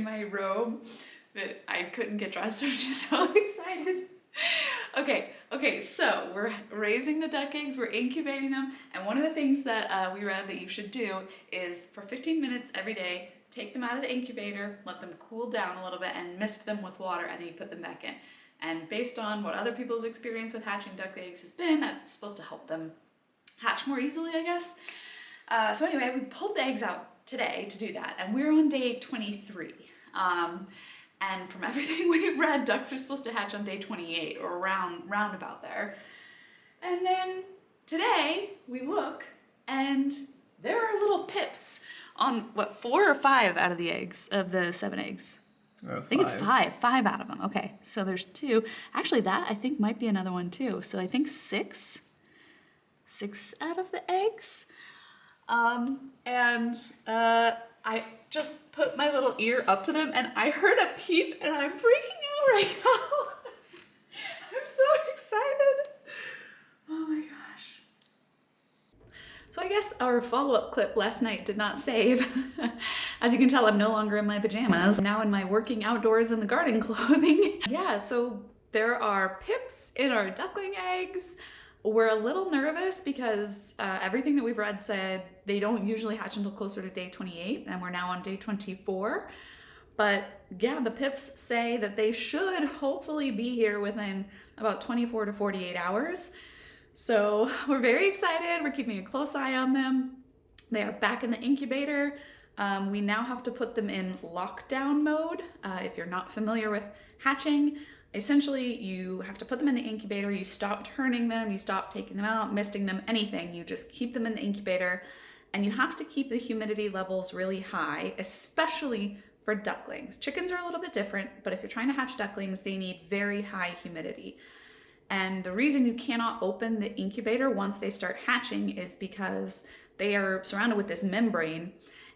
my robe that I couldn't get dressed. I'm just so excited. Okay, so we're raising the duck eggs, we're incubating them, and one of the things that we read that you should do is for 15 minutes every day, take them out of the incubator, let them cool down a little bit, and mist them with water, and then you put them back in. And based on what other people's experience with hatching duck eggs has been, that's supposed to help them hatch more easily, I guess. So anyway, we pulled the eggs out today to do that, and we're on day 23. And from everything we've read, ducks are supposed to hatch on day 28 or round about there. And then today we look and there are little pips on what, 4 or 5 out of the eggs, of the 7 eggs. I think it's 5 out of them. Okay, so there's 2. Actually, that I think might be another one too. So I think 6 out of the eggs. I just put my little ear up to them and I heard a peep and I'm freaking out right now. I'm so excited. Oh my gosh. So I guess our follow-up clip last night did not save. As you can tell, I'm no longer in my pajamas. I'm now in my working outdoors in the garden clothing. Yeah, so there are pips in our duckling eggs. We're a little nervous because everything that we've read said they don't usually hatch until closer to day 28, and we're now on day 24. But yeah, the pips say that they should hopefully be here within about 24 to 48 hours. So we're very excited. We're keeping a close eye on them. They are back in the incubator. We now have to put them in lockdown mode. If you're not familiar with hatching, essentially, you have to put them in the incubator, you stop turning them, you stop taking them out, misting them, anything. You just keep them in the incubator, and you have to keep the humidity levels really high, especially for ducklings. Chickens are a little bit different, but if you're trying to hatch ducklings, they need very high humidity. And the reason you cannot open the incubator once they start hatching is because they are surrounded with this membrane,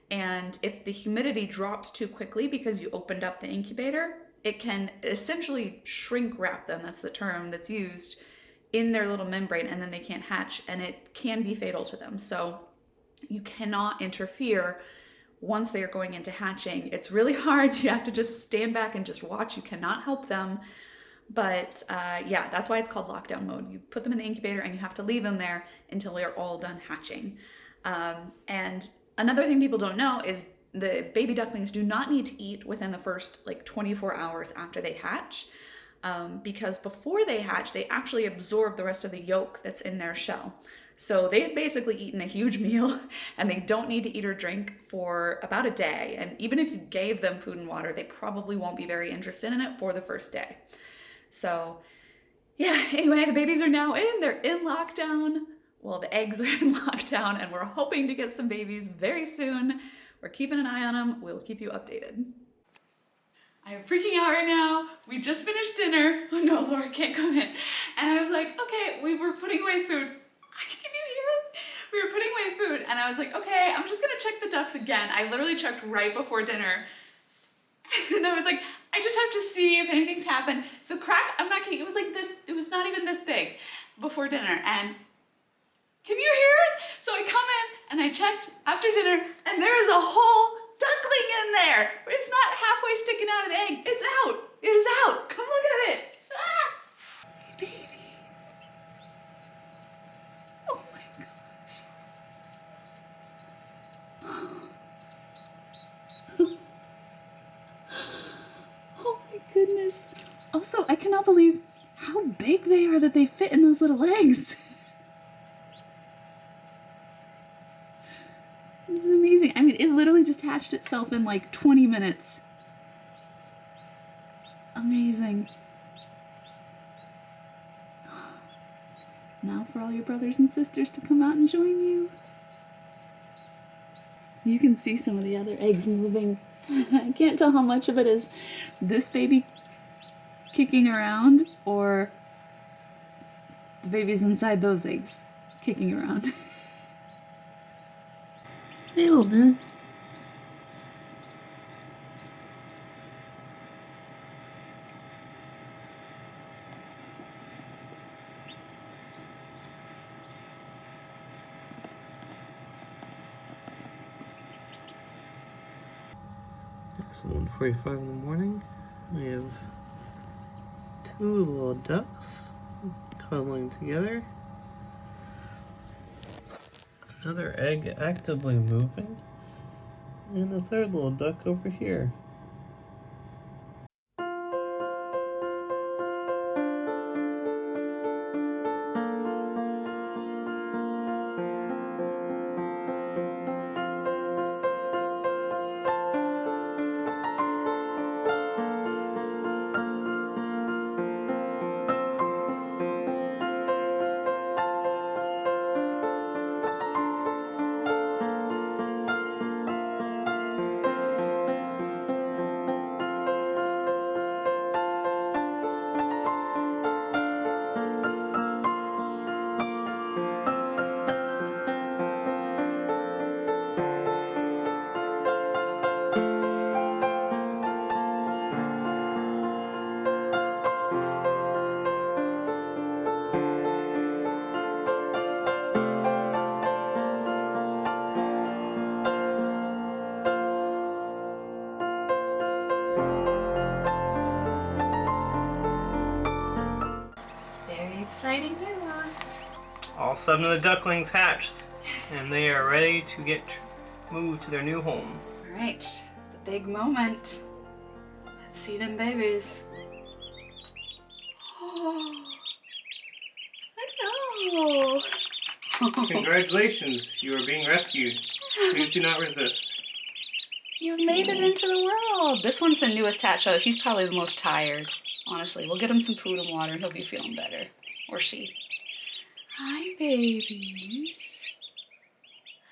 and if the humidity drops too quickly because you opened up the incubator, it can essentially shrink wrap them, that's the term that's used, in their little membrane, and then they can't hatch, and it can be fatal to them. So you cannot interfere once they are going into hatching. It's really hard. You have to just stand back and just watch. You cannot help them. But yeah, that's why it's called lockdown mode. You put them in the incubator and you have to leave them there until they're all done hatching. And another thing people don't know is the baby ducklings do not need to eat within the first 24 hours after they hatch, because before they hatch, they actually absorb the rest of the yolk that's in their shell. So they've basically eaten a huge meal and they don't need to eat or drink for about a day. And even if you gave them food and water, they probably won't be very interested in it for the first day. So yeah, anyway, the babies are now they're in lockdown. Well, the eggs are in lockdown, and we're hoping to get some babies very soon. We're keeping an eye on them. We'll keep you updated. I am freaking out right now. We just finished dinner. Oh no, Laura can't come in. And I was like, okay, we were putting away food. Can you hear it? We were putting away food, and I was like, okay, I'm just gonna check the ducks again. I literally checked right before dinner. And I was like, I just have to see if anything's happened. The crack, I'm not kidding, it was like this, it was not even this big before dinner. And can you hear it? So I come in and I checked after dinner, and there is a whole duckling in there. It's not halfway sticking out of the egg. It's out. It is out. Come look at it. Ah! Baby. Oh my gosh. Oh my goodness. Also, I cannot believe how big they are that they fit in those little eggs. This is amazing. I mean, it literally just hatched itself in 20 minutes. Amazing. Now for all your brothers and sisters to come out and join you. You can see some of the other eggs moving. I can't tell how much of it is this baby kicking around or the babies inside those eggs kicking around. Hey, older. So 1:45 in the morning, we have two little ducks cuddling together. Another egg actively moving, and a third little duck over here. Very exciting news. All 7 of the ducklings hatched, and they are ready to get moved to their new home. All right, the big moment. Let's see them babies. Oh, I know. Congratulations, you are being rescued. Please do not resist. You've made it into the world. This one's the newest hatch, so he's probably the most tired. Honestly, we'll get him some food and water and he'll be feeling better. Or she. Hi, babies.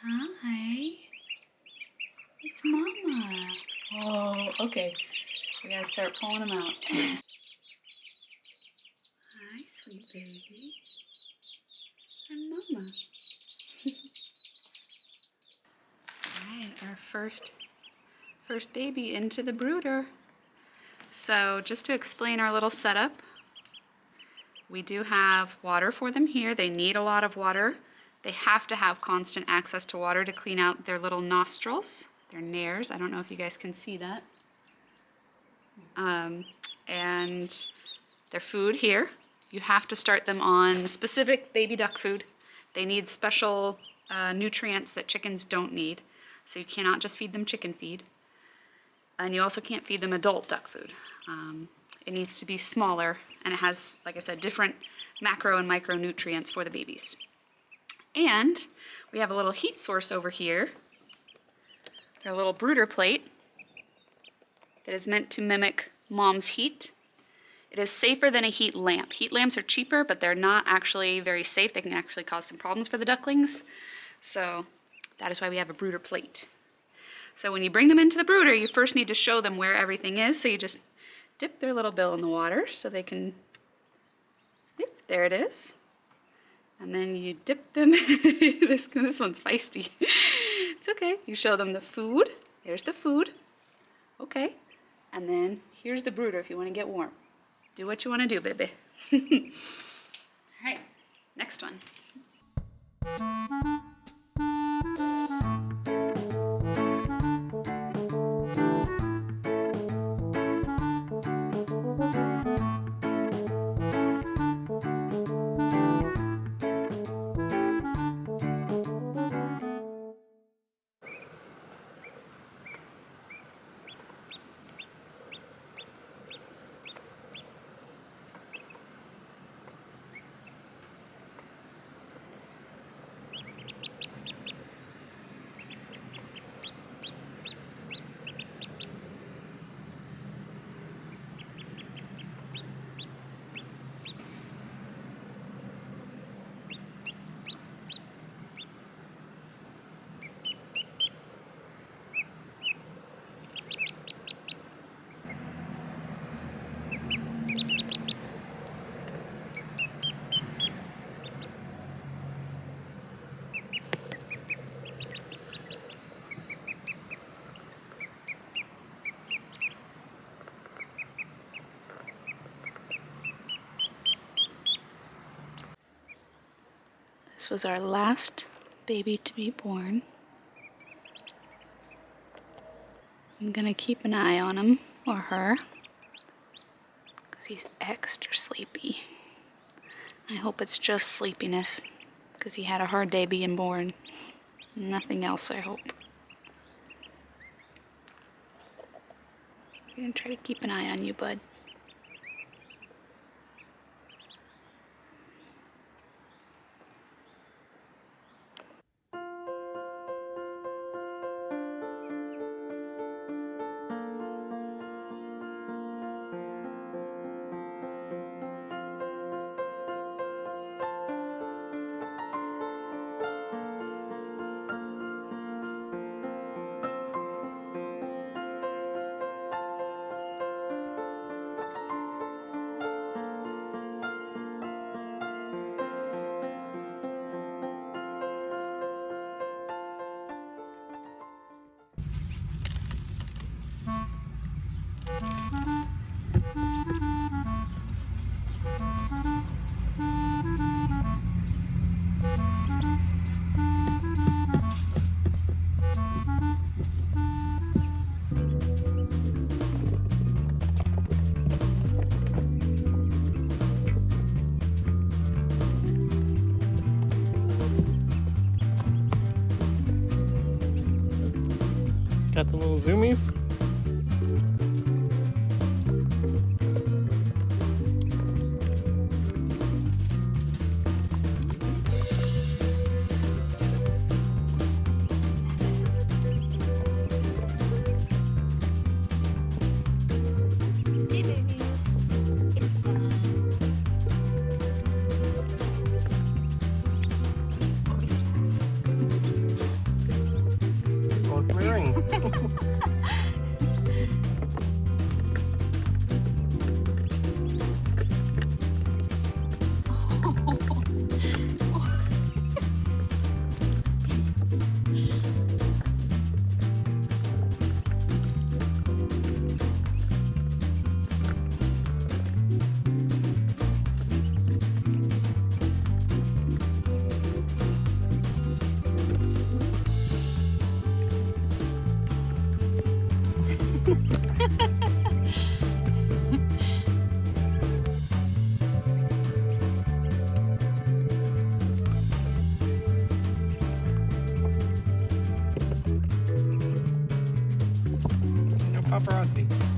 Hi. It's Mama. Oh, okay. We gotta start pulling him out. Hi, sweet baby. I'm Mama. All right, our first baby into the brooder. So just to explain our little setup, we do have water for them here. They need a lot of water. They have to have constant access to water to clean out their little nostrils, their nares. I don't know if you guys can see that. And their food here, you have to start them on specific baby duck food. They need special nutrients that chickens don't need. So you cannot just feed them chicken feed. And you also can't feed them adult duck food. It needs to be smaller, and it has, like I said, different macro and micronutrients for the babies. And we have a little heat source over here, their little brooder plate that is meant to mimic mom's heat. It is safer than a heat lamp. Heat lamps are cheaper, but they're not actually very safe. They can actually cause some problems for the ducklings. So that is why we have a brooder plate. So when you bring them into the brooder, you first need to show them where everything is. So you just dip their little bill in the water so they can, yep, there it is. And then you dip them, this one's feisty. It's okay. You show them the food. There's the food. Okay. And then here's the brooder if you want to get warm. Do what you want to do, baby. All right, next one. This was our last baby to be born. I'm gonna keep an eye on him or her because he's extra sleepy. I hope it's just sleepiness because he had a hard day being born. Nothing else, I hope. I'm gonna try to keep an eye on you, bud. Got the little zoomies. Hey babies, it's time. Both rearing. No paparazzi.